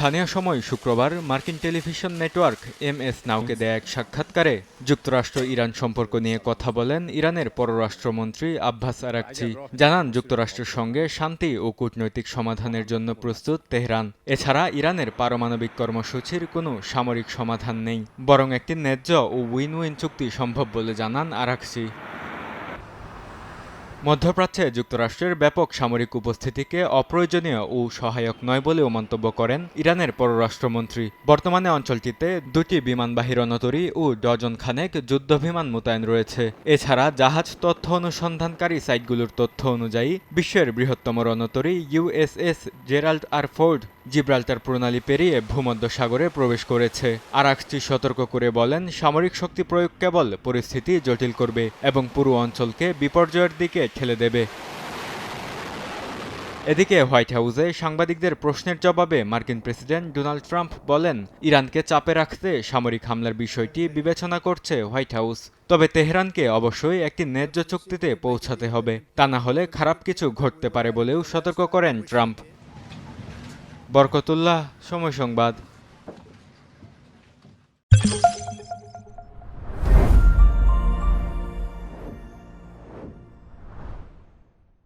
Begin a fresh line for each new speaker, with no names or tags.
স্থানীয় সময় শুক্রবার মার্কিন টেলিভিশন নেটওয়ার্ক এমএস নাউকে দেয়া এক সাক্ষাৎকারে যুক্তরাষ্ট্র ইরান সম্পর্ক নিয়ে কথা বলেন ইরানের পররাষ্ট্রমন্ত্রী আব্বাস আরাকচি। জানান যুক্তরাষ্ট্রের সঙ্গে শান্তি ও কূটনৈতিক সমাধানের জন্য প্রস্তুত তেহরান। এছাড়া ইরানের পারমাণবিক কর্মসূচির কোনো সামরিক সমাধান নেই, বরং একটি ন্যায্য ও উইন উইন চুক্তি সম্ভব বলে জানান আরাকচি। মধ্যপ্রাচ্যে যুক্তরাষ্ট্রের ব্যাপক সামরিক উপস্থিতিকে অপ্রয়োজনীয় ও সহায়ক নয় বলেও মন্তব্য করেন ইরানের পররাষ্ট্রমন্ত্রী। বর্তমানে অঞ্চলটিতে দুটি বিমানবাহী রণতরী ও ডজন খানেক যুদ্ধবিমান মোতায়েন রয়েছে। এছাড়া জাহাজ তথ্য অনুসন্ধানকারী সাইটগুলোর তথ্য অনুযায়ী বিশ্বের বৃহত্তম রণতরী USS Gerald R Ford Gibraltar প্রণালী পেরিয়ে ভূমধ্যসাগরে প্রবেশ করেছে। আরাকচি সতর্ক করে বলেন, সামরিক শক্তি প্রয়োগ কেবল পরিস্থিতি জটিল করবে এবং পুরো অঞ্চলকে বিপর্যয়ের দিকে ঠেলে দেবে। এদিকে হোয়াইট হাউসে সাংবাদিকদের প্রশ্নের জবাবে মার্কিন প্রেসিডেন্ট ডোনাল্ড ট্রাম্প বলেন, ইরানকে চাপে রাখতে সামরিক হামলার বিষয়টি বিবেচনা করছে হোয়াইট হাউস। তবে তেহরানকে অবশ্যই একটি ন্যায্য চুক্তিতে পৌঁছাতে হবে, তা না হলে খারাপ কিছু ঘটতে পারে বলেও সতর্ক করেন ট্রাম্প। বরকতুল্লাহ, সময় সংবাদ।